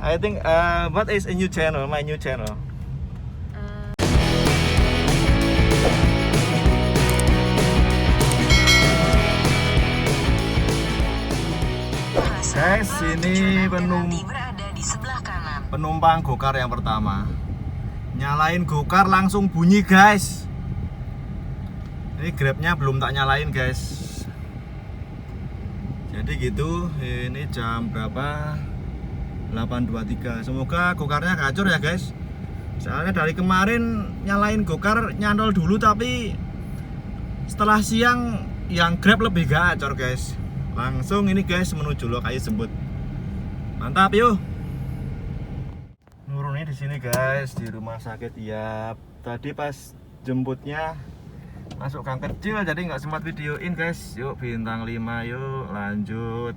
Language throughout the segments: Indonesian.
I think what is a new channel? My new channel. Guys, ini penumpang gokar yang pertama. Nyalain gokar langsung bunyi, guys. Ini grabnya belum tak nyalain, guys. Jadi gitu, ini jam berapa? 8.23. Semoga gokarnya gacor ya, guys. Soalnya dari kemarin nyalain gokar nyantol dulu, tapi setelah siang yang grab lebih gacor, guys. Langsung ini, guys, menuju lokasi Jembut. Mantap, yuk. Nurunnya di sini, guys, di rumah sakit. Ya, tadi pas jemputnya masuk gang kecil jadi nggak sempat videoin, guys. Yuk bintang 5, yuk lanjut.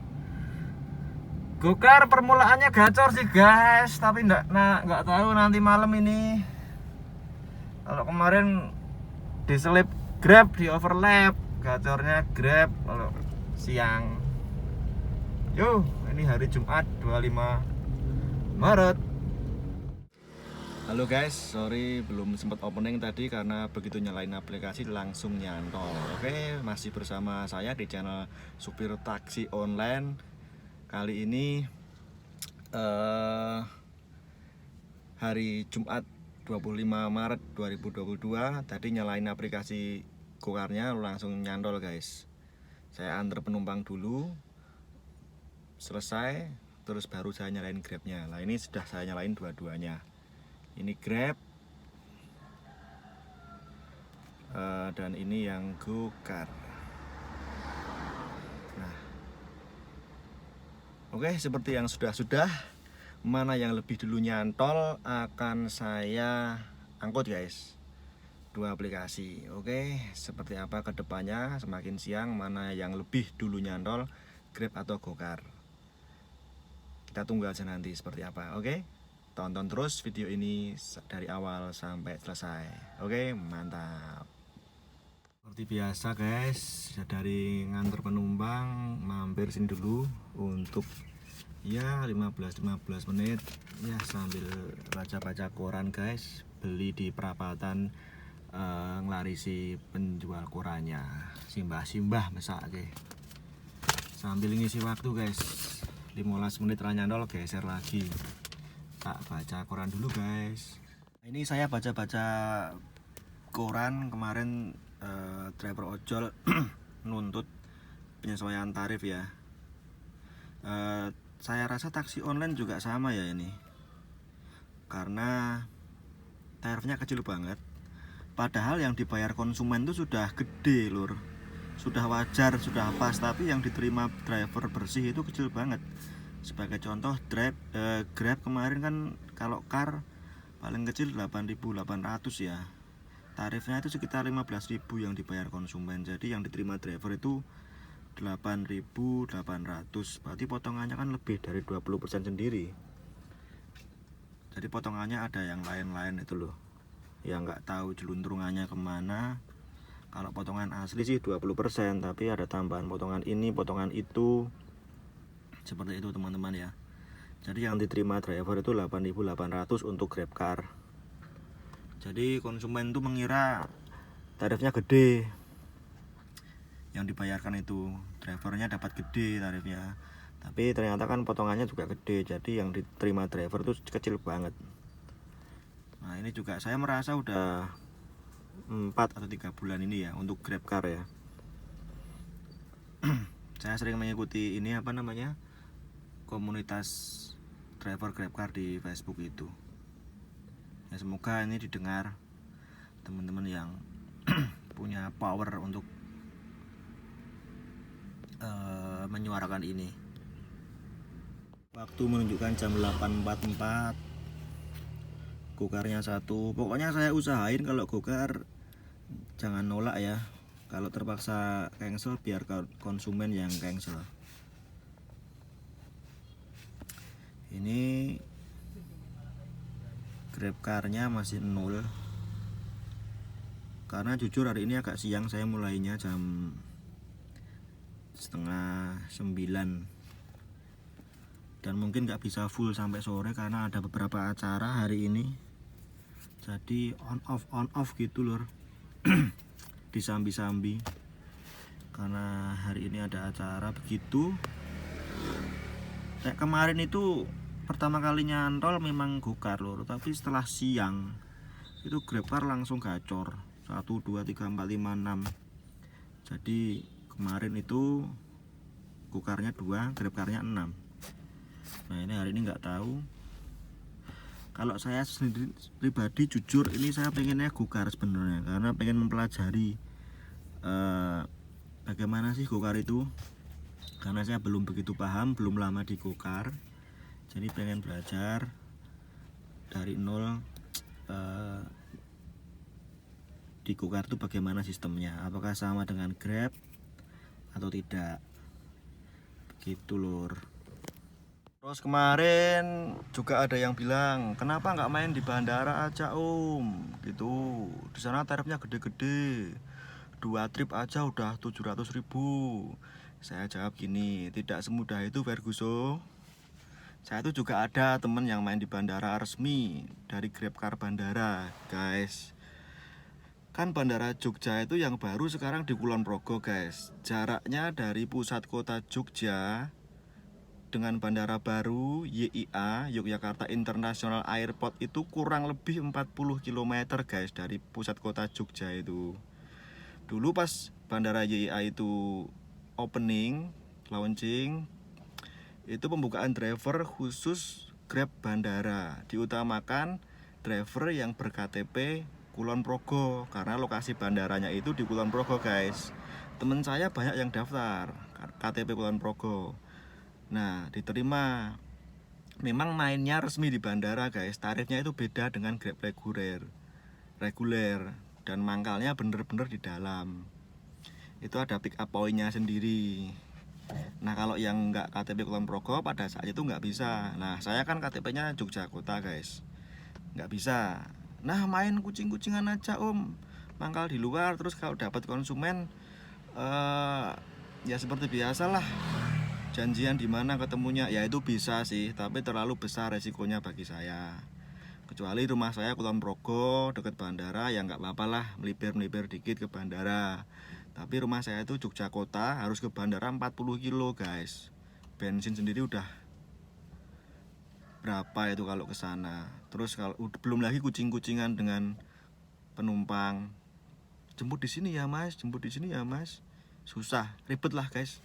Gokar permulaannya gacor sih, guys, tapi nggak tahu nanti malam ini. Kalau kemarin diselip grab, di overlap, gacornya grab kalau siang. Yo, ini hari Jumat 25 Maret. Halo guys, sorry belum sempat opening tadi karena begitu nyalain aplikasi langsung nyantol. Oke, masih bersama saya di channel Supir Taksi Online. Kali ini hari Jumat 25 Maret 2022. Tadi nyalain aplikasi gokarnya langsung nyantol, guys. Saya antar penumpang dulu, selesai, terus baru saya nyalain grabnya. Nah, ini sudah saya nyalain dua-duanya. Ini grab dan ini yang gokar. Nah, oke, seperti yang sudah-sudah, mana yang lebih dulu nyantol akan saya angkut, guys. Dua aplikasi. Oke, seperti apa kedepannya semakin siang mana yang lebih dulu nyantol, grab atau gokar. Kita tunggu aja nanti seperti apa. Oke, tonton terus video ini dari awal sampai selesai. Oke, mantap. Seperti biasa, guys, dari nganter penumpang mampir sini dulu untuk ya 15 menit ya sambil baca-baca koran, guys. Beli di perapatan, ngelarisi penjual korannya, simbah-simbah mesake. Sambil ngisi waktu, guys. 15 menit nyantol, geser lagi. Tak baca koran dulu, guys. Ini saya baca-baca koran kemarin, driver ojol nuntut penyesuaian tarif ya. Saya rasa taksi online juga sama ya ini, karena tarifnya kecil banget. Padahal yang dibayar konsumen itu sudah gede, lur. Sudah wajar, sudah pas, tapi yang diterima driver bersih itu kecil banget. Sebagai contoh, Grab kemarin kan kalau car paling kecil 8.800 ya. Tarifnya itu sekitar 15.000 yang dibayar konsumen. Jadi yang diterima driver itu 8.800. Berarti potongannya kan lebih dari 20% sendiri. Jadi potongannya ada yang lain-lain itu loh, yang nggak tahu jeluntrungannya kemana. Kalau potongan asli sih 20%, tapi ada tambahan potongan ini, potongan itu. Seperti itu, teman-teman ya. Jadi yang diterima driver itu 8.800 untuk Grab Car. Jadi konsumen itu mengira tarifnya gede. Yang dibayarkan itu drivernya dapat gede tarifnya. Tapi ternyata kan potongannya juga gede. Jadi yang diterima driver itu kecil banget. Nah, ini juga saya merasa udah 4 atau 3 bulan ini ya untuk Grab Car ya. Saya sering mengikuti ini apa namanya, komunitas driver Grab Car di Facebook itu. Ya, semoga ini didengar teman-teman yang punya power untuk menyuarakan ini. Waktu menunjukkan jam 8.44. Gokarnya 1. Pokoknya saya usahain kalau gokar jangan nolak ya. Kalau terpaksa cancel, biar konsumen yang cancel. Ini Grab Car-nya masih 0. Karena jujur hari ini agak siang, saya mulainya jam 8:30. dan mungkin nggak bisa full sampai sore karena ada beberapa acara hari ini, jadi on off gitu lur. Disambi-sambi karena hari ini ada acara begitu. Kayak kemarin itu pertama kali nyantol memang gokar lur, tapi setelah siang itu grabcar langsung gacor 1 2 3 4 5 6. Jadi kemarin itu gokarnya 2, grabcarnya 6. Nah ini hari ini nggak tahu. Kalau saya sendiri pribadi jujur ini saya pengennya gokar sebenarnya, karena pengen mempelajari bagaimana sih gokar itu, karena saya belum begitu paham, belum lama di gokar, jadi pengen belajar dari nol di gokar itu bagaimana sistemnya, apakah sama dengan Grab atau tidak, begitu lur. Terus kemarin juga ada yang bilang, kenapa nggak main di bandara aja om, gitu. Di sana tarifnya gede-gede, 2 trip aja udah 700.000. Saya jawab gini, tidak semudah itu Ferguson. Saya itu juga ada temen yang main di bandara resmi dari grabcar bandara, guys. Kan bandara Jogja itu yang baru sekarang di Kulon Progo, guys. Jaraknya dari pusat kota Jogja dengan bandara baru YIA, Yogyakarta International Airport, itu kurang lebih 40 km guys dari pusat kota Jogja itu. Dulu pas bandara YIA itu opening, launching, itu pembukaan driver khusus Grab bandara, diutamakan driver yang ber-KTP Kulon Progo karena lokasi bandaranya itu di Kulon Progo guys. Temen saya banyak yang daftar KTP Kulon Progo. Nah diterima. Memang mainnya resmi di bandara guys, tarifnya itu beda dengan Grab reguler dan mangkalnya bener-bener di dalam. Itu ada pick up pointnya sendiri. Nah kalau yang nggak KTP Kulon Progo pada saat itu nggak bisa. Nah saya kan KTP-nya Jogja Kota guys, nggak bisa. Nah main kucing-kucingan aja om, mangkal di luar, terus kalau dapat konsumen ya seperti biasa lah, janjian di mana ketemunya, ya itu bisa sih, tapi terlalu besar resikonya bagi saya. Kecuali rumah saya Kulon Progo deket bandara, ya nggak apa-apa lah, melipir dikit ke bandara. Tapi rumah saya itu Jogja Kota, harus ke bandara 40 kilo guys. Bensin sendiri udah berapa itu kalau ke sana. Terus kalau belum lagi kucing-kucingan dengan penumpang. Jemput di sini ya mas, jemput di sini ya mas. Susah, ribet lah guys.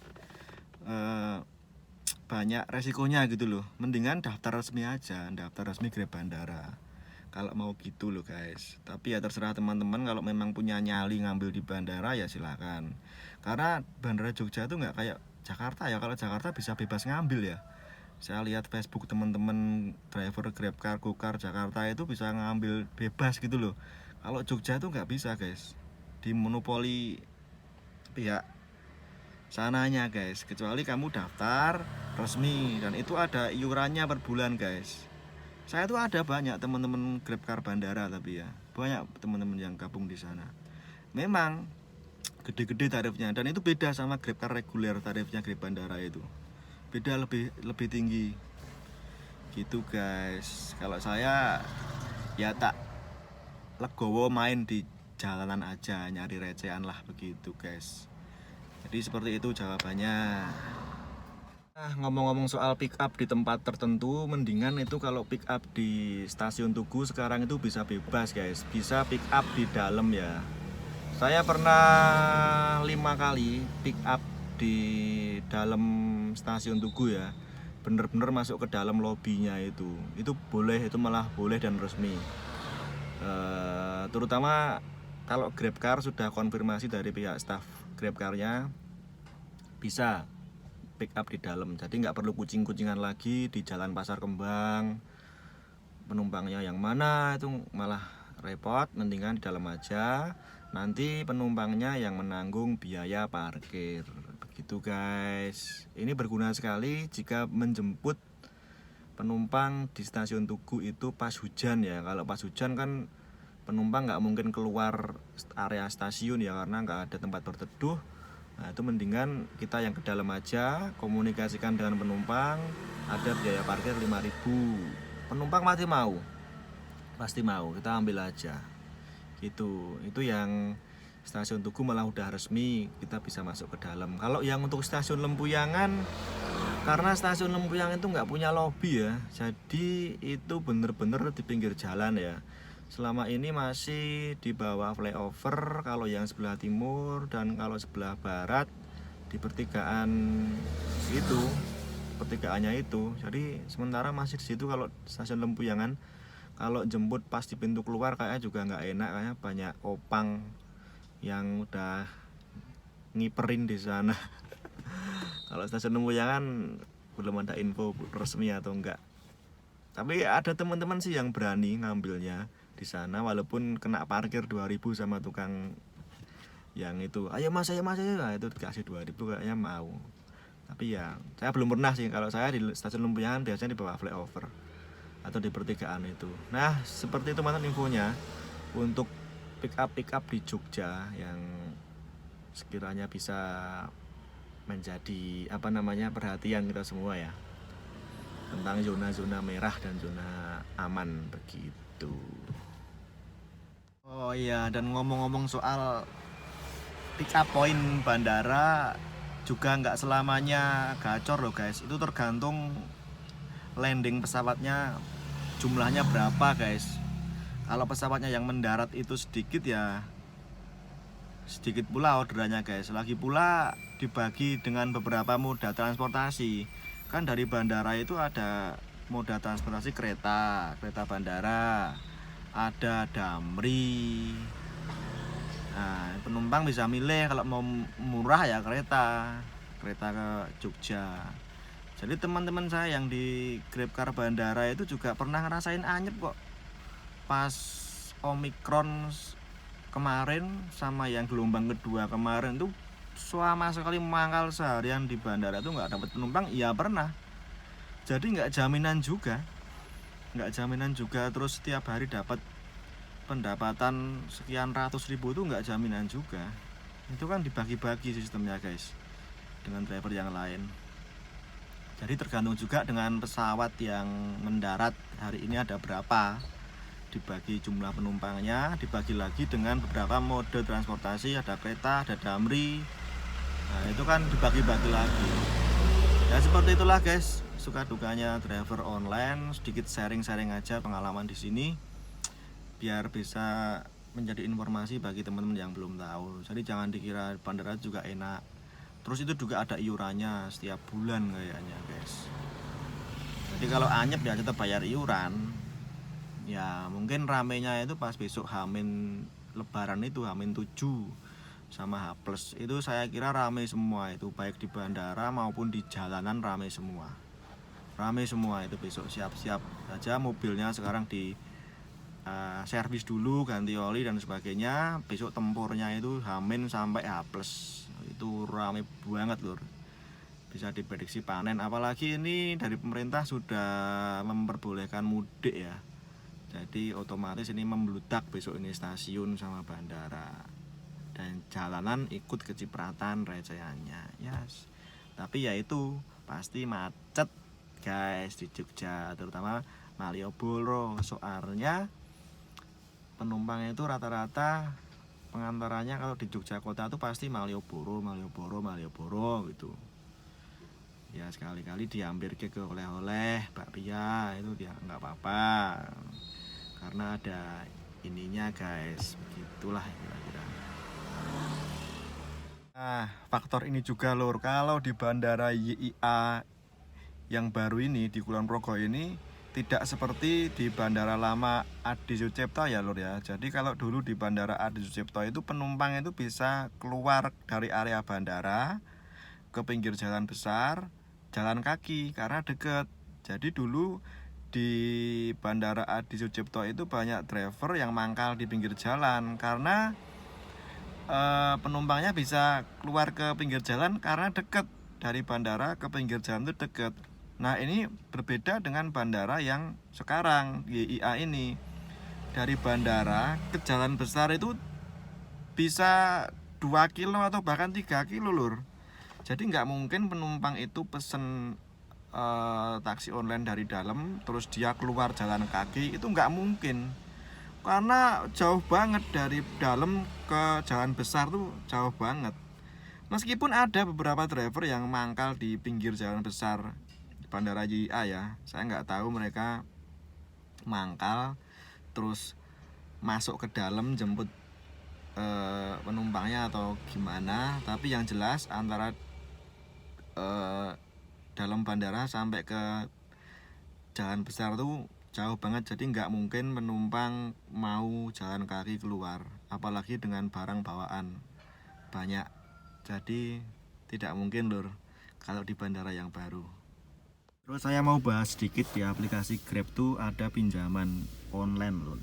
Banyak resikonya gitu loh. Mendingan daftar resmi aja, daftar resmi Grab bandara kalau mau gitu loh guys. Tapi ya terserah teman-teman, kalau memang punya nyali ngambil di bandara ya silakan. Karena bandara Jogja itu nggak kayak Jakarta ya. Kalau Jakarta bisa bebas ngambil ya. Saya lihat Facebook teman-teman driver Grabcar, Gokar Jakarta itu bisa ngambil bebas gitu loh. Kalau Jogja itu nggak bisa guys, dimonopoli pihak sananya guys. Kecuali kamu daftar resmi dan itu ada iurannya per bulan guys. Saya tuh ada banyak teman-teman Grabcar bandara, tapi ya banyak teman-teman yang gabung di sana. Memang gede-gede tarifnya dan itu beda sama Grabcar reguler, tarifnya Grab bandara itu beda, lebih tinggi gitu guys. Kalau saya ya tak legowo main di jalanan aja, nyari recehan lah begitu guys. Jadi seperti itu jawabannya. Nah, ngomong-ngomong soal pick up di tempat tertentu, mendingan itu kalau pick up di stasiun Tugu sekarang itu bisa bebas guys, bisa pick up di dalam ya. Saya pernah 5 kali pick up di dalam stasiun Tugu ya, bener-bener masuk ke dalam lobinya itu boleh, itu malah boleh dan resmi. Terutama kalau Grabcar sudah konfirmasi dari pihak staff Grabcarnya bisa pick up di dalam, jadi nggak perlu kucing-kucingan lagi di Jalan Pasar Kembang, penumpangnya yang mana itu malah repot. Mendingan di dalam aja, nanti penumpangnya yang menanggung biaya parkir, begitu guys. Ini berguna sekali jika menjemput penumpang di stasiun Tugu itu pas hujan ya. Kalau pas hujan kan penumpang nggak mungkin keluar area stasiun ya, karena nggak ada tempat berteduh. Nah itu mendingan kita yang ke dalam aja, komunikasikan dengan penumpang, ada biaya parkir 5.000. Penumpang pasti mau, kita ambil aja gitu. Itu yang stasiun Tugu malah udah resmi, kita bisa masuk ke dalam. Kalau yang untuk stasiun Lempuyangan, karena stasiun Lempuyangan itu nggak punya lobi ya, jadi itu bener-bener di pinggir jalan ya. Selama ini masih di bawah flyover kalau yang sebelah timur, dan kalau sebelah barat di pertigaan itu, pertigaannya itu. Jadi sementara masih di situ kalau stasiun Lempuyangan. Kalau jemput pas di pintu keluar kayaknya juga nggak enak, kayaknya banyak opang yang udah ngiperin di sana. Kalau stasiun Lempuyangan belum ada info resmi atau enggak. Tapi ada teman-teman sih yang berani ngambilnya di sana, walaupun kena parkir 2.000 sama tukang yang itu. Ayo mas, ayo mas, ayo. Nah, itu dikasih 2.000 kayaknya mau. Tapi ya saya belum pernah sih. Kalau saya di stasiun Lempuyangan biasanya di bawah flyover atau di pertigaan itu. Nah seperti itu teman-teman infonya untuk pick up di Jogja yang sekiranya bisa menjadi perhatian kita semua ya, tentang zona-zona merah dan zona aman begitu. Oh iya, dan ngomong-ngomong soal pick up point bandara juga nggak selamanya gacor loh guys. Itu tergantung landing pesawatnya jumlahnya berapa guys. Kalau pesawatnya yang mendarat itu sedikit ya sedikit pula orderannya guys. Lagi pula dibagi dengan beberapa moda transportasi. Kan dari bandara itu ada moda transportasi kereta bandara, ada Damri. Nah, penumpang bisa milih kalau mau murah ya kereta ke Jogja. Jadi teman-teman saya yang di Grabcar bandara itu juga pernah ngerasain anyep kok. Pas Omikron kemarin sama yang gelombang kedua kemarin tuh sama sekali mangkal seharian di bandara tuh nggak dapat penumpang. Iya pernah. Jadi nggak jaminan juga terus setiap hari dapat pendapatan sekian ratus ribu itu nggak jaminan juga. Itu kan dibagi-bagi sistemnya guys dengan driver yang lain. Jadi tergantung juga dengan pesawat yang mendarat hari ini ada berapa, dibagi jumlah penumpangnya, dibagi lagi dengan beberapa mode transportasi, ada kereta, ada Damri. Nah itu kan dibagi-bagi lagi. Ya seperti itulah guys, suka dukanya driver online. Sedikit sharing-sharing aja pengalaman di sini, biar bisa menjadi informasi bagi teman-teman yang belum tahu. Jadi jangan dikira bandara juga enak. Terus itu juga ada iurannya setiap bulan kayaknya guys. Jadi kalau anyep ya tetap bayar iuran. Ya mungkin ramenya itu pas besok Hamin Lebaran itu, Hamin 7 sama H+ itu saya kira rame semua itu, baik di bandara maupun di jalanan rame semua itu besok. Siap-siap saja mobilnya sekarang di servis dulu, ganti oli dan sebagainya. Besok tempurnya itu Hamin sampai H+, itu rame banget lur. Bisa diprediksi panen, apalagi ini dari pemerintah sudah memperbolehkan mudik ya. Jadi otomatis ini membludak besok ini stasiun sama bandara, dan jalanan ikut kecipratan recehnya yes. Tapi ya itu pasti macet guys di Jogja, terutama Malioboro. Soalnya penumpang itu rata-rata pengantarannya kalau di Jogja kota itu pasti Malioboro gitu ya. Sekali-kali diambil ke oleh-oleh bakpia itu dia nggak apa-apa, karena ada ininya guys, begitulah kira-kira. Nah faktor ini juga lur, kalau di bandara YIA yang baru ini di Kulon Progo ini tidak seperti di bandara lama Adi Sucipto ya lur ya. Jadi kalau dulu di bandara Adi Sucipto itu penumpang itu bisa keluar dari area bandara ke pinggir jalan besar, jalan kaki karena deket. Jadi dulu di bandara Adi Sucipto itu banyak driver yang mangkal di pinggir jalan karena penumpangnya bisa keluar ke pinggir jalan karena deket, dari bandara ke pinggir jalan itu deket. Nah ini berbeda dengan bandara yang sekarang YIA ini, dari bandara ke jalan besar itu bisa 2 kilo atau bahkan 3 kilo lur. Jadi nggak mungkin penumpang itu pesen taksi online dari dalam terus dia keluar jalan kaki, itu nggak mungkin, karena jauh banget dari dalam ke jalan besar tuh, jauh banget. Meskipun ada beberapa driver yang mangkal di pinggir jalan besar Bandara JIA ya, saya nggak tahu mereka mangkal terus masuk ke dalam jemput penumpangnya atau gimana. Tapi yang jelas antara dalam bandara sampai ke jalan besar tuh jauh banget. Jadi nggak mungkin penumpang mau jalan kaki keluar, apalagi dengan barang bawaan banyak. Jadi tidak mungkin lur kalau di bandara yang baru. Terus saya mau bahas sedikit, di aplikasi Grab tuh ada pinjaman online lur,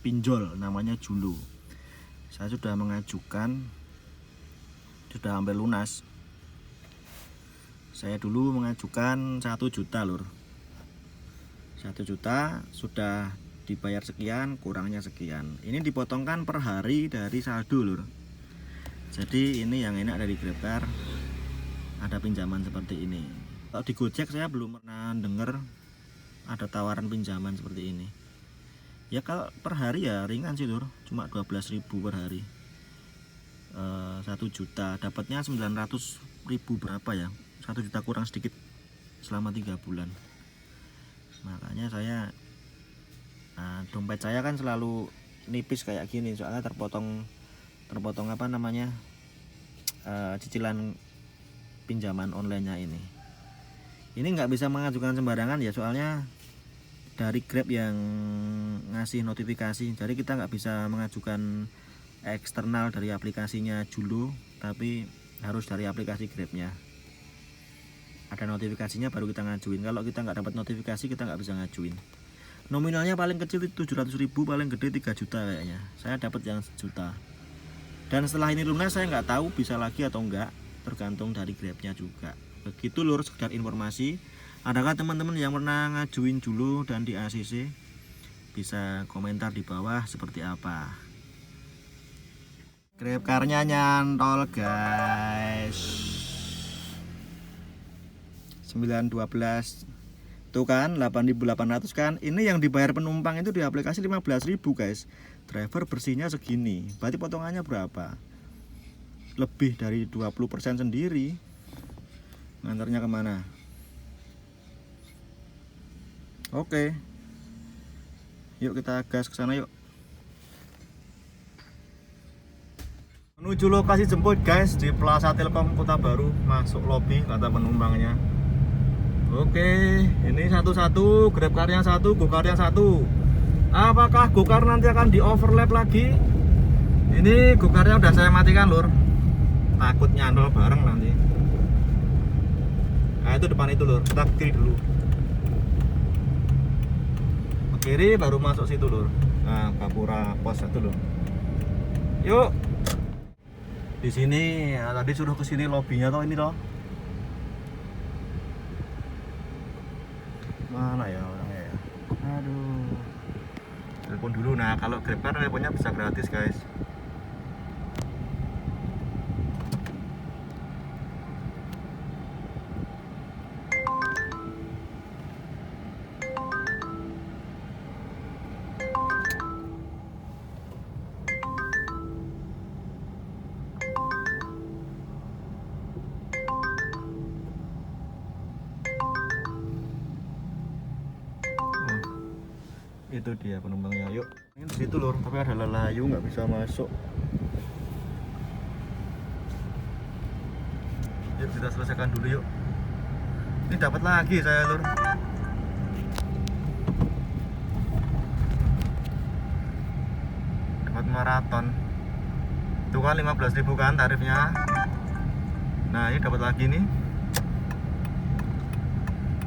pinjol, namanya Julu. Saya sudah mengajukan, sudah hampir lunas. Saya dulu mengajukan 1 juta lur, 1 juta sudah dibayar sekian, kurangnya sekian. Ini dipotongkan per hari dari saldo lur. Jadi ini yang enak dari GrabCar, ada pinjaman seperti ini. Kalau di Gojek saya belum pernah dengar ada tawaran pinjaman seperti ini. Ya kalau per hari ya ringan sih lur, cuma 12.000 per hari. 1 juta dapatnya 900.000 berapa ya, 1 juta kurang sedikit selama 3 bulan. Makanya saya dompet saya kan selalu nipis kayak gini, soalnya terpotong apa namanya, cicilan pinjaman online-nya ini. Ini nggak bisa mengajukan sembarangan ya, soalnya dari Grab yang ngasih notifikasi. Jadi kita nggak bisa mengajukan eksternal dari aplikasinya Julu, tapi harus dari aplikasi Grabnya. Ada notifikasinya baru kita ngajuin. Kalau kita nggak dapat notifikasi, kita nggak bisa ngajuin. Nominalnya paling kecil itu 700.000, paling gede 3 juta kayaknya. Saya dapat yang 1 juta. Dan setelah ini lunas saya nggak tahu bisa lagi atau enggak, tergantung dari Grabnya juga. Begitu lur, sekedar informasi. Adakah teman-teman yang pernah ngajuin Julu dan di ACC? Bisa komentar di bawah seperti apa. GrabCar-nya nyantol guys, 912 tuh kan, 8.800 kan. Ini yang dibayar penumpang itu di aplikasi 15.000 guys. Driver bersihnya segini, berarti potongannya berapa? Lebih dari 20% sendiri. Ngantarnya kemana? Oke, yuk kita gas ke sana yuk. Menuju lokasi jemput guys, di Plaza Telkom Kota Baru. Masuk lobby kata penumpangnya. Oke, ini satu-satu, GrabCar-nya 1, GoCar-nya 1. Apakah GoCar nanti akan di overlap lagi? Ini GoCar-nya udah saya matikan lur, takut nyantol bareng nanti. Nah itu depan itu lur, kita ke kiri dulu. Ke kiri baru masuk situ lur. Nah, Gapura pos 1 lur. Yuk. Di sini tadi suruh ke sini lobbynya toh, ini toh. Mana ya orangnya ya? Aduh. Telepon dulu. Nah, kalau GrabCar teleponnya bisa gratis, guys. Itu dia penumpangnya. Yuk, ini di situ lur, tapi ada lelayu nggak bisa masuk. Yuk kita selesaikan dulu yuk. Ini dapat lagi saya lur. Dapat maraton. Itu kan 15.000 kan tarifnya. Nah ini dapat lagi nih.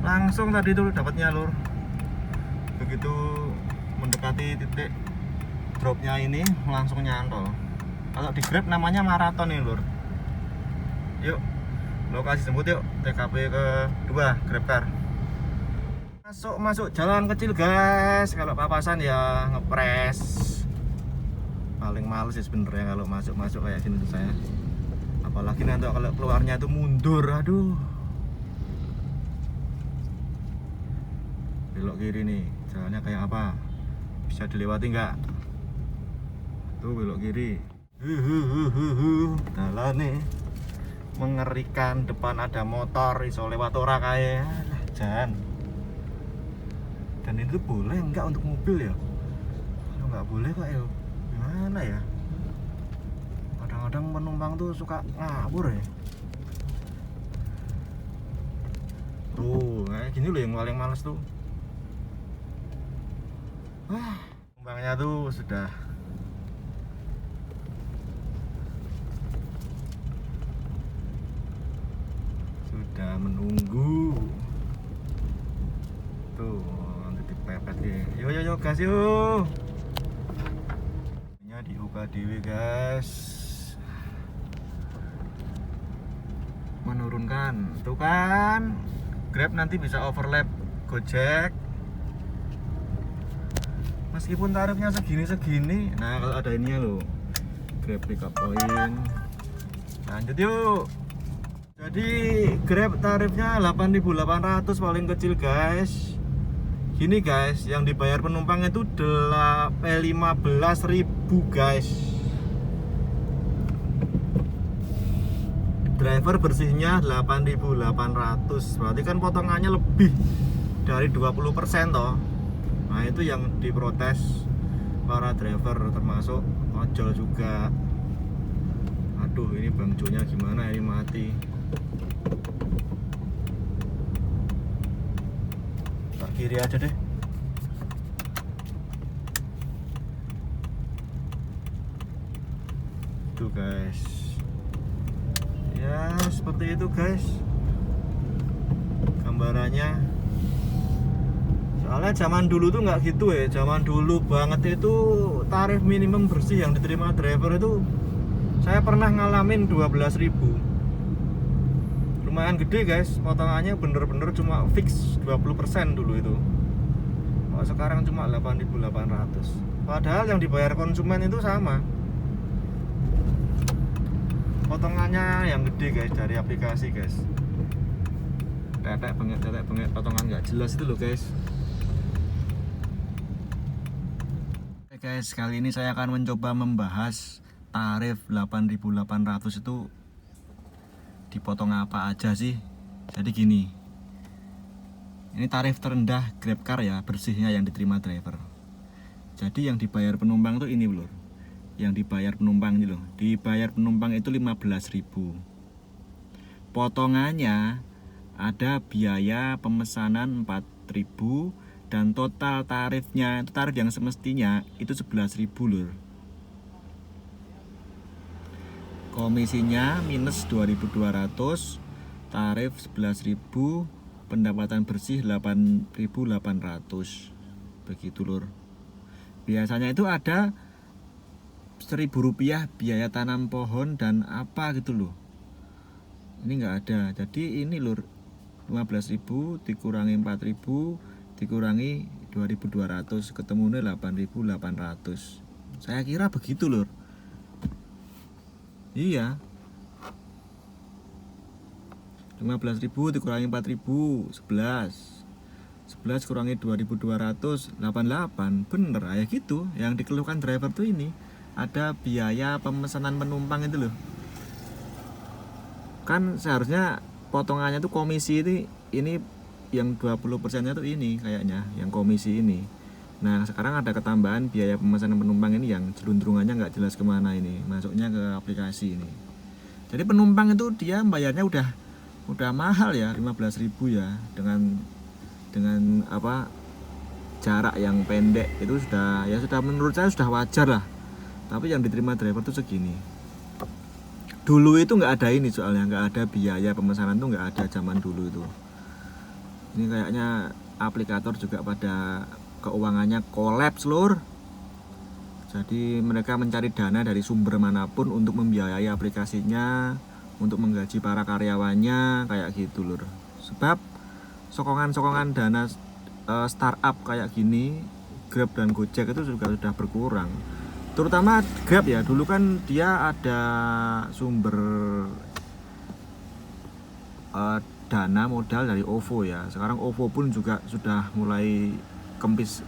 Langsung tadi tuh dapatnya lur. Begitu mendekati titik dropnya ini langsung nyantol. Kalau di Grab namanya maraton nih lur. Yuk lokasi jemput yuk, TKP kedua GrabCar. Masuk jalan kecil guys. Kalau papasan ya ngepres. paling males sih sebenarnya kalau masuk kayak gini tuh saya. Apalagi nanti kalau keluarnya itu mundur, aduh. Belok kiri nih, jalannya kayak apa? Bisa dilewati nggak? Tuh belok kiri. Jalan nih mengerikan, depan ada motor iso lewat ora kae. Jan. Dan itu boleh enggak untuk mobil ya? Kalau nggak boleh kok ya gimana ya? Kadang-kadang penumpang tuh suka ngabur ya. Tuh, kayak gini loh yang paling males tuh. Penumpangnya tuh sudah menunggu. Tuh, nanti dipepet ya. Yo gas yuk. Ini di UKDW guys. Menurunkan. Tuh kan. Grab nanti bisa overlap Gojek. Meskipun tarifnya segini. Nah, kalau ada ininya loh. Grab pickup point. Lanjut yuk. Jadi Grab tarifnya 8.800 paling kecil guys. Gini guys, yang dibayar penumpang itu 15.000 guys. Driver bersihnya 8.800. Berarti kan potongannya lebih dari 20% toh. Nah itu yang diprotes para driver termasuk ojol juga. Aduh ini Bang Jo-nya gimana ini mati. Tak kiri aja deh. Tuh guys. Ya seperti itu guys gambarannya. Soalnya zaman dulu tuh nggak gitu ya. Zaman dulu banget itu tarif minimum bersih yang diterima driver itu saya pernah ngalamin 12.000. Lumayan gede guys, potongannya bener-bener cuma fix 20% dulu itu. Kalau sekarang cuma 8.800. Padahal yang dibayar konsumen itu sama. Potongannya yang gede guys dari aplikasi guys. Tetek bengek potongan nggak jelas itu loh guys. Oke guys, kali ini saya akan mencoba membahas tarif 8.800 itu dipotong apa aja sih. Jadi gini, ini tarif terendah GrabCar ya, bersihnya yang diterima driver. Jadi yang dibayar penumpang tuh ini lho. Yang dibayar penumpang ini loh. Dibayar penumpang itu 15.000. Potongannya ada biaya pemesanan 4.000 dan total tarifnya itu tarif yang semestinya itu 11.000 lho. Komisinya minus 2.200, tarif 11.000, pendapatan bersih 8.800. Begitu lur. Biasanya itu ada Rp1.000 biaya tanam pohon dan apa gitu loh. Ini nggak ada. Jadi ini lur 15.000 dikurangi 4.000 dikurangi 2.200 ketemunya 8.800. Saya kira begitu lur. Iya. 15.000 dikurangi 4.000 11 kurangi 2.200 88. Bener ya gitu. Yang dikeluhkan driver tuh ini ada biaya pemesanan penumpang itu loh. Kan seharusnya potongannya tuh komisi ini yang 20%-nya tuh ini kayaknya yang komisi ini. Nah sekarang ada ketambahan biaya pemesanan penumpang ini yang jelundrungannya nggak jelas kemana ini, masuknya ke aplikasi ini. Jadi penumpang itu dia bayarnya udah mahal ya, 15.000 ya, dengan apa jarak yang pendek itu sudah menurut saya sudah wajar lah. Tapi yang diterima driver tuh segini. Dulu itu nggak ada ini soalnya, nggak ada biaya pemesanan tuh nggak ada zaman dulu itu. Ini kayaknya aplikator juga pada keuangannya kolaps lur. Jadi mereka mencari dana dari sumber manapun untuk membiayai aplikasinya, untuk menggaji para karyawannya kayak gitu lur. Sebab sokongan dana startup kayak gini, Grab dan Gojek itu juga sudah berkurang. terutama Grab ya, dulu kan dia ada sumber dana modal dari OVO ya. Sekarang OVO pun juga sudah mulai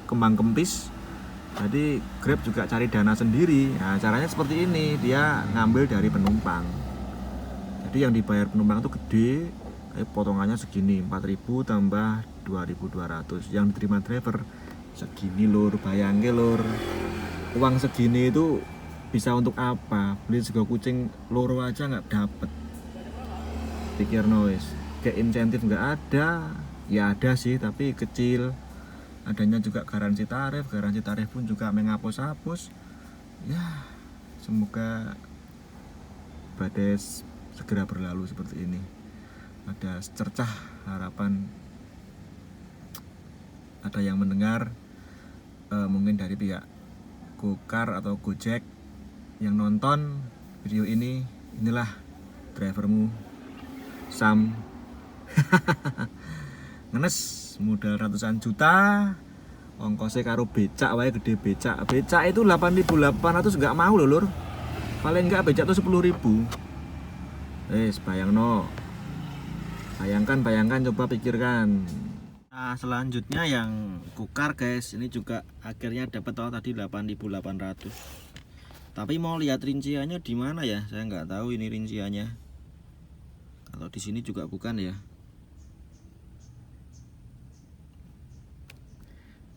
kembang kempis. Jadi Grab juga cari dana sendiri. Nah, caranya seperti ini, dia ngambil dari penumpang. Jadi yang dibayar penumpang itu gede, potongannya segini, 4.000 tambah 2.200. Yang diterima driver segini lur, bayangke lur. Uang segini itu bisa untuk apa? Beli sego kucing loro aja nggak dapet. Pikir noise, kayak insentif nggak ada, ya ada sih tapi kecil. Adanya juga garansi tarif pun juga menghapus-hapus. Ya, semoga badai segera berlalu seperti ini. Ada secercah harapan ada yang mendengar, mungkin dari pihak Gokar atau Gojek yang nonton video ini. Inilah drivermu Sam. Ngenes modal ratusan juta, ongkosnya karo becak wae gede. Becak itu 8.800 nggak mau loh lur. Paling nggak becak tuh 10.000. Bayangkan, coba pikirkan. Nah, selanjutnya yang Gokar guys, ini juga akhirnya dapat tadi 8.800. Tapi mau lihat rinciannya di mana ya? Saya nggak tahu ini rinciannya. Kalau di sini juga bukan ya.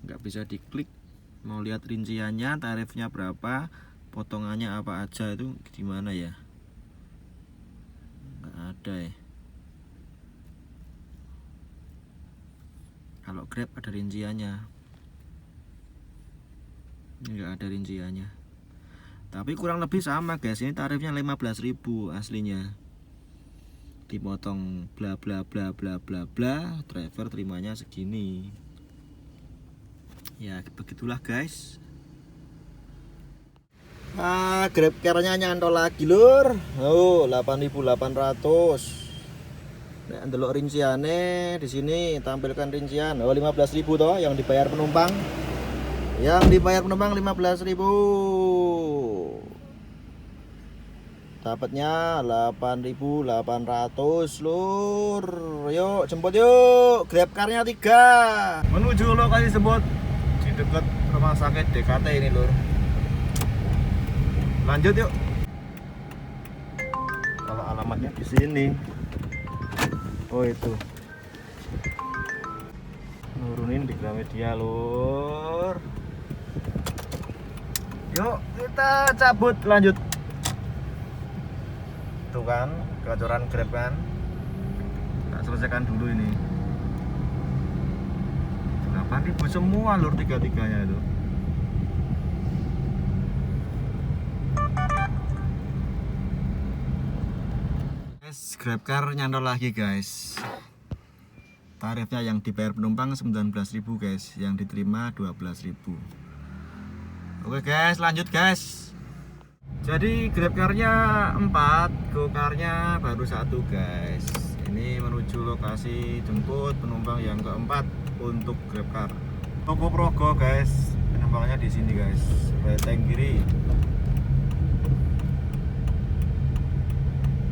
Nggak bisa diklik. Mau lihat rinciannya, tarifnya berapa, potongannya apa aja, itu di mana ya? Nggak ada ya. Kalau Grab ada rinciannya, nggak ada rinciannya. Tapi kurang lebih sama guys. Ini tarifnya 15.000 aslinya. Dipotong bla bla bla bla bla bla, driver terimanya segini. Ya begitulah guys. Grab care-nya nyantol lagi lur. 8.800. Nek ndelok rinciane di sini tampilkan rincian. 15.000 toh yang dibayar penumpang. Yang dibayar penumpang 15.000. Dapatnya 8.800 lur. Yuk jemput yuk. Grab car-nya 3 menuju lokasi tersebut di dekat rumah sakit DKT ini lur. Lanjut yuk. Kalau alamatnya di sini. Oh itu. Nurunin di Gramedia lur. Yuk kita cabut lanjut. Tuh kan, kecoran Grab kan. Tak selesaikan dulu ini. 8.000 semua lur, tiga-tiganya itu. Guys, Grab car nyantol lagi guys. Tarifnya yang dibayar penumpang 19.000 guys, yang diterima 12.000. Oke guys, lanjut guys. Jadi Grab car-nya 4, Gokar-nya baru 1 guys. Ini menuju lokasi jemput penumpang yang keempat untuk Grab car. Toko Progo guys, penumpangnya di sini guys, beteng kiri.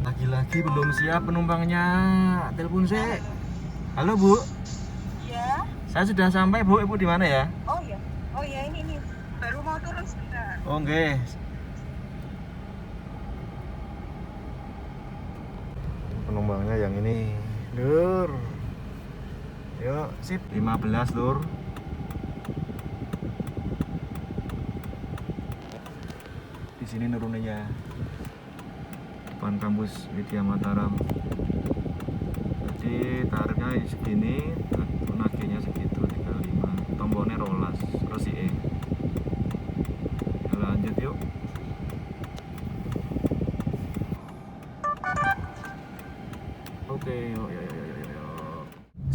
Lagi-lagi belum siap penumpangnya. Telepon saya. Halo Bu. Iya. Saya sudah sampai Bu. Ibu di mana ya? Oh ya ini baru mau turun sebentar. Oh nggih. Penumpangnya yang ini lur. Yuk sip 15 lur. Di sini nuruninnya depan kampus Widya Mataram. Jadi tarifnya segini, nagihnya segitu 35. Tombolnya rolas terus ya. Lanjut yuk. Oke, yuk.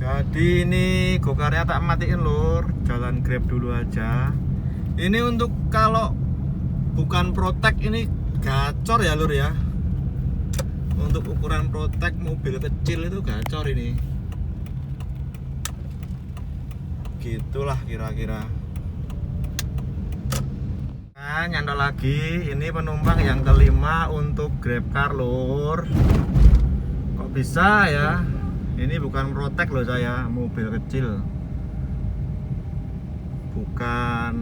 Jadi ini Gokarnya tak matiin lur, jalan Grab dulu aja. Ini untuk kalau bukan Protek ini gacor ya lur ya. Untuk ukuran Protek mobil kecil itu gacor ini. Gitulah kira-kira. Nah, nyantol lagi. Ini penumpang yang kelima untuk GrabCar, lur. Kok bisa ya? Ini bukan Protek loh saya, mobil kecil. Bukan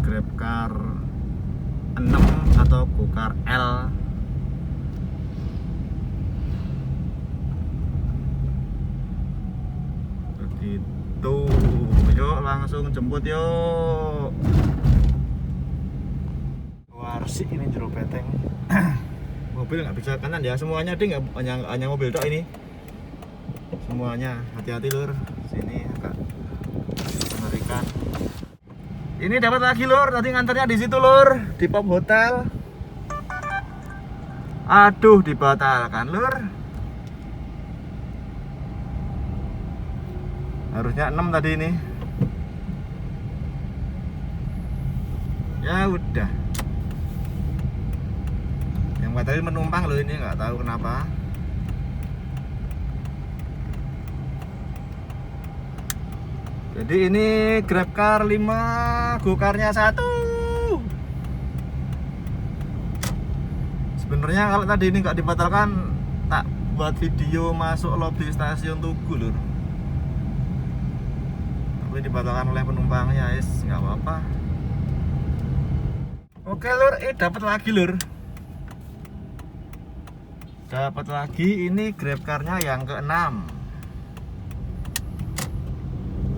GrabCar 6 atau GoCar L. Begitu. Yuk langsung jemput yuk. Warsik ini jero peteng. Mobil nggak bisa kanan ya, semuanya ding, hanya mobil tok ini. Semuanya hati-hati lur. Sini agak mengerikan. Ini dapat lagi lur, tadi nganternya di situ lur, di Pop Hotel. Aduh, dibatalkan lur. Harusnya 6 tadi ini. Ya udah. Yang batalin penumpang loh ini, nggak tahu kenapa. Jadi ini GrabCar 5, GoCar-nya 1. Sebenarnya kalau tadi ini nggak dibatalkan, tak buat video masuk lobi stasiun Tugu lur. Tapi dibatalkan oleh penumpangnya, nggak apa-apa. Oke lur, dapat lagi lur. Dapat lagi, ini GrabCar-nya yang ke-6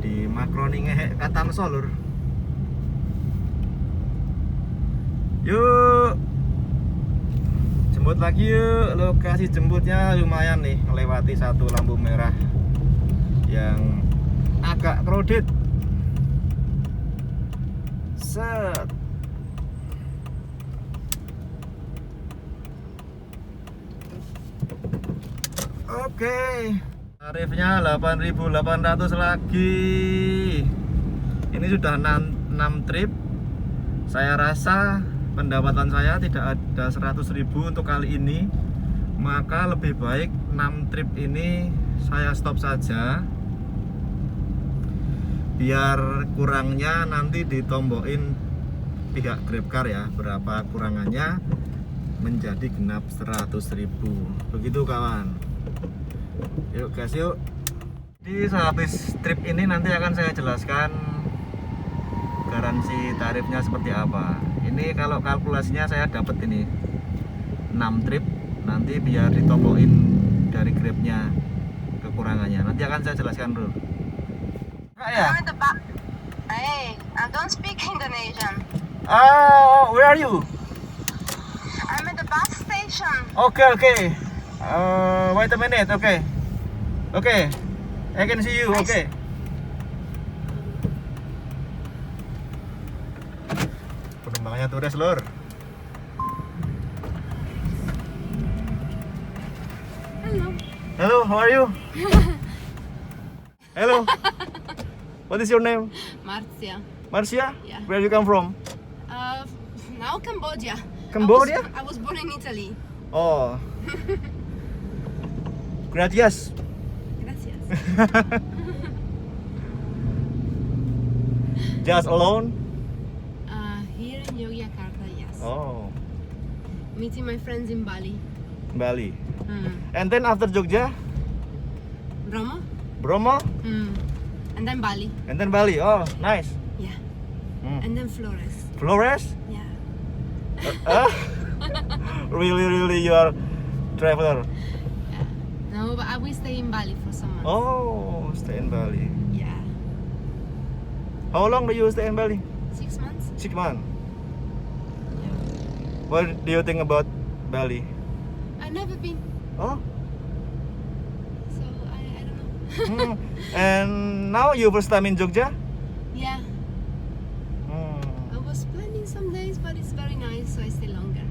di Makroni Ngehek Katamso lur. Yuk jemput lagi yuk. Lokasi jemputnya lumayan nih, melewati satu lampu merah yang agak crowded. Set. Oke, tarifnya 8.800 lagi. Ini sudah 6 trip. Saya rasa pendapatan saya tidak ada 100.000 untuk kali ini. Maka lebih baik 6 trip ini saya stop saja. Biar kurangnya nanti ditombokin pihak GrabCar ya, berapa kurangannya menjadi genap 100.000. Begitu kawan. Yuk guys yuk. Jadi sehabis trip ini nanti akan saya jelaskan garansi tarifnya seperti apa. Ini kalau kalkulasinya saya dapat ini 6 trip, nanti biar ditombokin dari Grabnya kekurangannya. Nanti akan saya jelaskan dulu. Ya. Hey, I don't speak Indonesian. Oh, where are you? I'm at the bus station. Okay. Wait a minute. Okay. I can see you. Okay. Penumpangnya turis lur. Hello, how are you? Hello. What is your name? Marcia. Marcia? Yeah. Where you come from? Now Cambodia. Cambodia? I was born in Italy. Oh. Gracias. Gracias. Just alone? Here in Yogyakarta, yes. Oh, Meeting my friends in Bali. Bali. And then after Jogja, Bromo. Bromo, And then Bali. and then Bali. Oh, nice. Yeah. Hmm. And then Flores. Flores? Yeah. Really, you are traveler. Yeah. No, but I will stay in Bali for some months. Oh, stay in Bali. Yeah. How long do you stay in Bali? 6 months. 6 months. What do you think about Bali? I've never been, Oh, so I don't know. and now you first time in Jogja? Yeah. I was planning some days, but it's very nice, so I stay longer.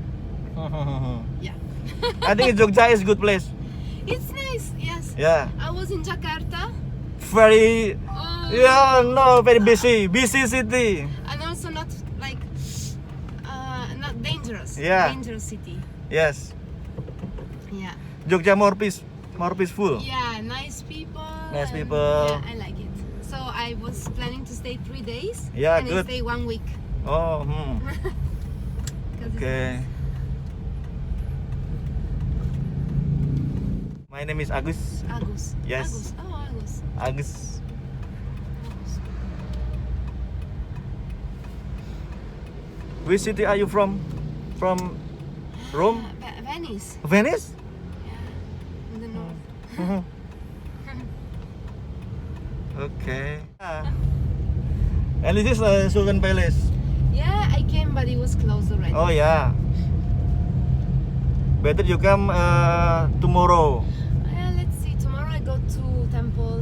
Yeah. I think Jogja is good place. It's nice, yes. Yeah, I was in Jakarta. very Oh. very busy city. And also not like not dangerous. Yeah. Dangerous city. Yes, Yeah. Jogja more peaceful. Yeah, nice people. Nice and- people. Yeah, I like it. So I was planning to stay 3 days. Yeah, and good. I stay 1 week. Oh, 'Cause okay. My name is Agus. Agus. Yes. Agus. Oh, Agus. Agus. Agus. Which city are you from? From Rome? Venice. Venice? Yeah. In the north. Okay. And this is Sultan Palace. Yeah, I came, but it was closed already. Oh yeah. Better you come tomorrow. Let's see. Tomorrow I go to temple.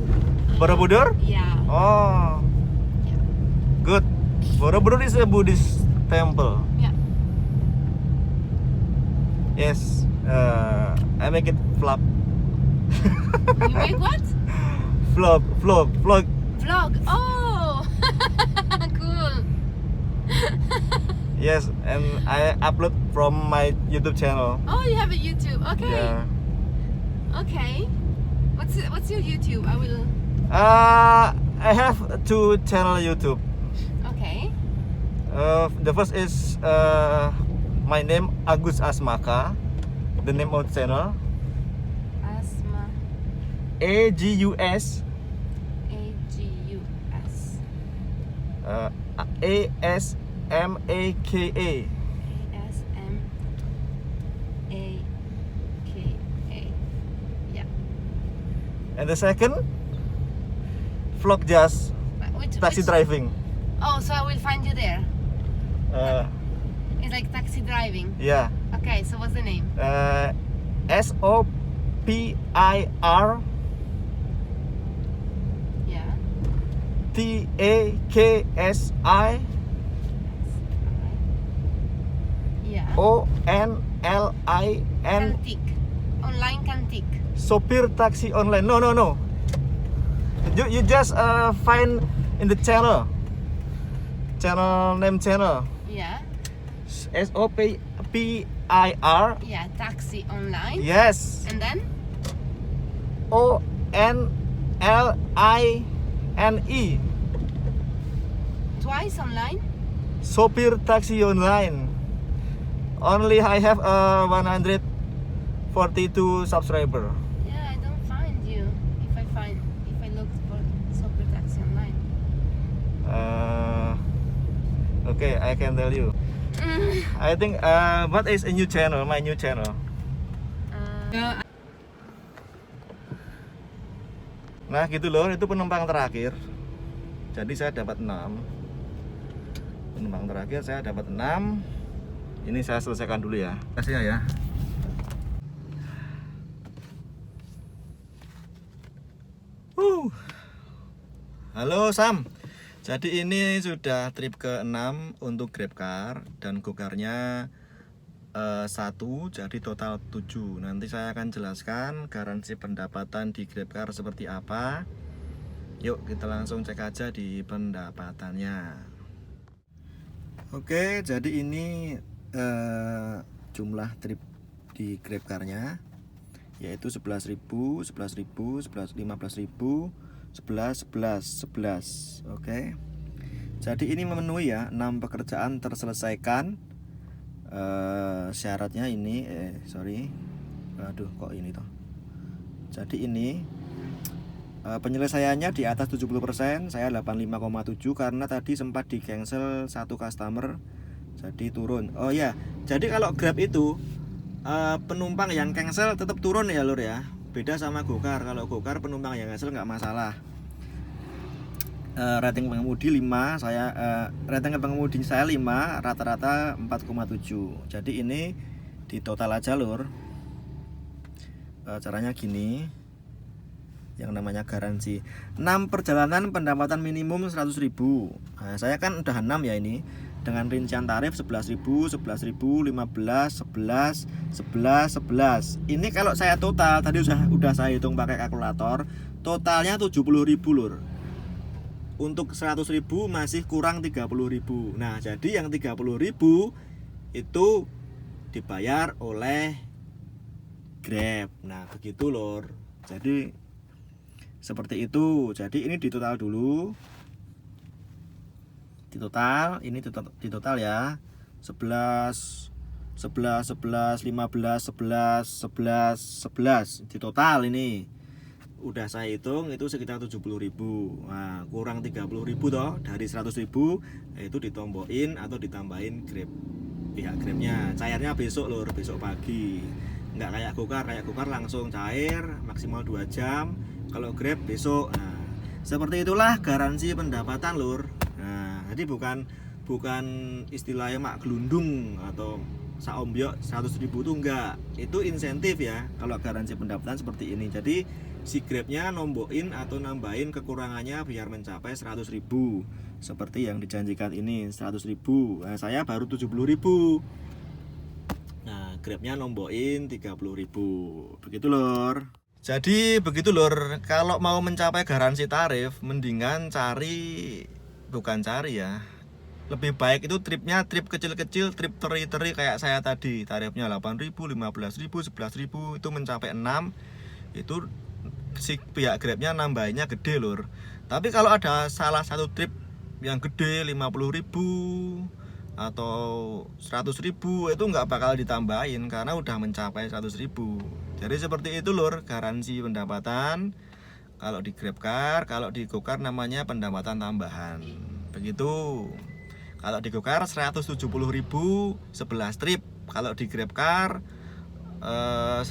Borobudur? Yeah. Oh, Yeah. good. Borobudur is a Buddhist temple. Yeah. Yes. I make it vlog. You make what? Vlog. Vlog. Oh, cool. Yes, and I upload from my YouTube channel. Oh, you have a YouTube. Okay. Yeah. Okay. What's your YouTube? I will. I have 2 channel YouTube. Okay. The first is my name Agus Asmaka. The name of channel Asma. AGUS AGUS. ASMAKA. ASMAKA. Yeah. And the second vlog just taxi driving. Oh, so I will find you there. It's like taxi driving. Yeah. Okay, so what's the name? SOPIR Yeah. TAKSI Yeah. ONLIN. Kantik. Online Kantik. Sopir taksi online. No. You just find in the channel name channel Yeah. SOPIR. Yeah, taxi online. Yes. And then? ONLINE. Twice online? Sopir taksi online. Only I have 142 subscriber. Yeah, I don't find you. If I look for Super Taxi online. Okay, I can tell you. I think what is a new channel? My new channel. Nah gitu loh, itu penumpang terakhir. Jadi saya dapat 6. Penumpang terakhir saya dapat 6. Ini saya selesaikan dulu ya. Kasih ya. Halo Sam. Jadi ini sudah trip ke-6 untuk GrabCar dan GoCar-nya 1, jadi total 7. Nanti saya akan jelaskan garansi pendapatan di GrabCar seperti apa. Yuk kita langsung cek aja di pendapatannya. Oke, jadi ini jumlah trip di GrabCar-nya yaitu 11.000, 11.000, 15.000, 11. Oke. Jadi ini memenuhi ya 6 pekerjaan terselesaikan. Syaratnya ini aduh kok ini toh. Jadi ini penyelesaiannya di atas 70%, saya 85,7 karena tadi sempat di cancel 1 customer. Jadi turun. Oh ya, jadi kalau Grab itu penumpang yang cancel tetap turun ya lur ya. Beda sama GoCar. Kalau GoCar penumpang yang cancel nggak masalah. Rating pengemudi 5, rating pengemudi saya 5, rata-rata 4,7. Jadi ini di total aja lur. Caranya gini. Yang namanya garansi 6 perjalanan pendapatan minimum 100.000. Nah, saya kan udah 6 ya ini. Dengan rincian tarif 11.000, 11.000, 15, 11, 11. Ini kalau saya total tadi udah saya hitung pakai kalkulator, totalnya 70.000 lur. Untuk 100.000 masih kurang 30.000. Nah, jadi yang 30.000 itu dibayar oleh Grab. Nah, begitu lur. Jadi seperti itu. Jadi ini di total dulu. di total ya 11 11 11 15 11 11 11 di total ini udah saya hitung itu sekitar 70.000. Nah, kurang 30.000 toh dari 100.000 itu ditombokin atau ditambahin Grab pihak Grabnya. Cairnya besok lur, besok pagi. Nggak kayak gokar langsung cair maksimal 2 jam. Kalau Grab besok. Nah, seperti itulah garansi pendapatan lur. Nah, jadi bukan istilahnya mak gelundung atau saombyok 100.000 itu enggak. Itu insentif ya kalau garansi pendapatan seperti ini. Jadi si Grabnya nombokin atau nambahin kekurangannya biar mencapai 100.000 seperti yang dijanjikan ini 100.000. Nah, saya baru 70.000. Nah, Grabnya nombokin 30.000. Begitu lor. Jadi begitu lor. Kalau mau mencapai garansi tarif, mendingan bukan cari ya. Lebih baik itu tripnya trip kecil-kecil, trip teri-teri kayak saya tadi. Tarifnya 8.000, 15.000, 11.000 itu mencapai 6. Itu si pihak Grabnya nambahinnya gede lur. Tapi kalau ada salah satu trip yang gede 50.000 atau 100.000 itu nggak bakal ditambahin karena udah mencapai 100.000. Jadi seperti itu lur garansi pendapatan. Kalau di GrabCar, kalau di Gokar namanya pendapatan tambahan. Begitu. Kalau di Gokar 170.000 11 trip. Kalau di GrabCar 100.000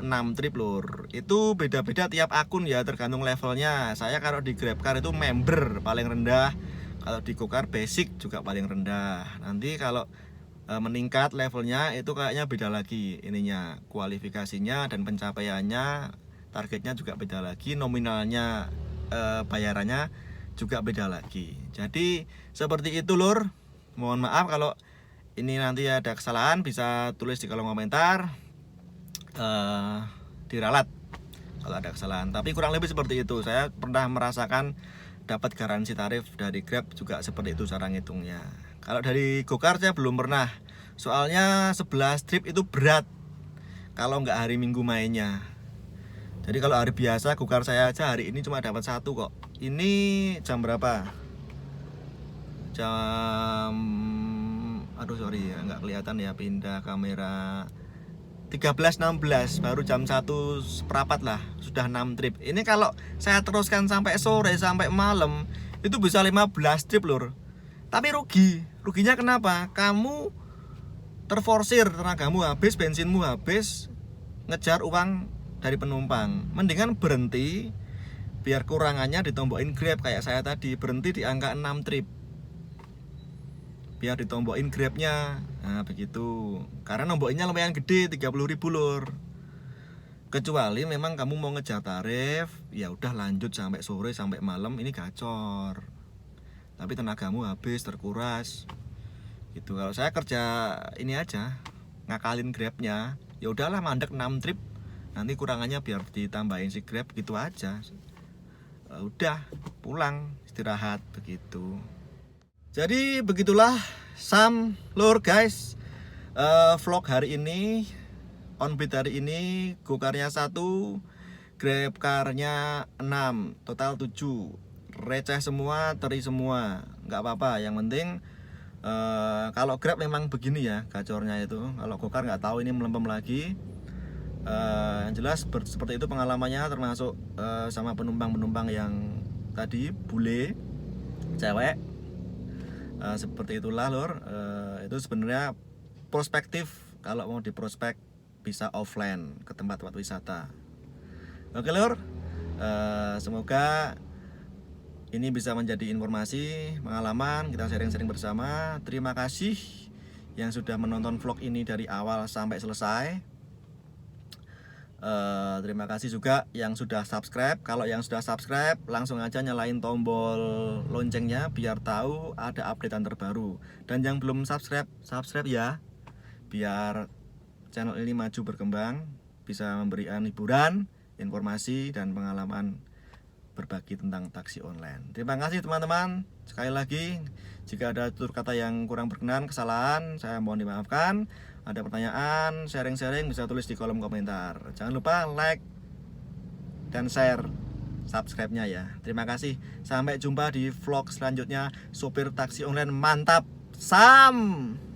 6 trip lur. Itu beda-beda tiap akun ya, tergantung levelnya. Saya kalau di GrabCar itu member paling rendah. Kalau di Gokar basic juga paling rendah. Nanti kalau meningkat levelnya itu kayaknya beda lagi ininya, kualifikasinya dan pencapaiannya, targetnya juga beda lagi, nominalnya bayarannya juga beda lagi. Jadi seperti itu lur. Mohon maaf kalau ini nanti ada kesalahan, bisa tulis di kolom komentar, diralat kalau ada kesalahan. Tapi kurang lebih seperti itu. Saya pernah merasakan dapat garansi tarif dari Grab juga seperti itu cara ngitungnya. Kalau dari Gokar saya belum pernah. Soalnya 11 trip itu berat kalau nggak hari Minggu mainnya. Jadi kalau hari biasa Gokar saya aja hari ini cuma dapat 1 kok. Ini jam berapa? Aduh sorry ya, nggak kelihatan ya, pindah kamera. 13.16 baru jam 1 seperempat lah sudah 6 trip. Ini kalau saya teruskan sampai sore sampai malam itu bisa 15 trip lur. Tapi ruginya kenapa? Kamu terforsir, tenagamu habis, bensinmu habis, ngejar uang dari penumpang. Mendingan berhenti biar kurangannya ditombokin Grab kayak saya tadi, berhenti di angka 6 trip biar ditombokin Grabnya. Nah begitu. Karena nombokinnya lumayan gede 30.000 lur. Kecuali memang kamu mau ngejar tarif, ya udah lanjut sampai sore sampai malam, ini gacor. Tapi tenagamu habis, terkuras. Gitu. Kalau saya kerja ini aja, ngakalin Grabnya, ya udahlah mandek 6 trip. Nanti kurangannya biar ditambahin si Grab gitu aja. Udah pulang istirahat begitu. Jadi begitulah lur guys, vlog hari ini, onbeat hari ini, Gokarnya 1, GrabCarnya 6, total 7. Receh semua, teri semua, nggak apa-apa. Yang penting kalau Grab memang begini ya gacornya itu. Kalau Gokar nggak tahu ini melempem lagi. Yang jelas seperti itu pengalamannya, termasuk sama penumpang yang tadi bule cewek. Seperti itulah lur. Itu sebenarnya prospektif. Kalau mau diprospek bisa offline ke tempat-tempat wisata. Oke lur, semoga ini bisa menjadi informasi, pengalaman, kita sharing-sharing bersama. Terima kasih yang sudah menonton vlog ini dari awal sampai selesai. Terima kasih juga yang sudah subscribe. Kalau yang sudah subscribe langsung aja nyalain tombol loncengnya biar tahu ada updatean terbaru. Dan yang belum subscribe ya, biar channel ini maju berkembang, bisa memberikan hiburan, informasi dan pengalaman berbagi tentang taksi online. Terima kasih teman-teman. Sekali lagi, jika ada tutur kata yang kurang berkenan, kesalahan, saya mohon dimaafkan. Ada pertanyaan, sharing-sharing bisa tulis di kolom komentar. Jangan lupa like dan share subscribe-nya ya. Terima kasih. Sampai jumpa di vlog selanjutnya. Sopir taksi online mantap. Sam.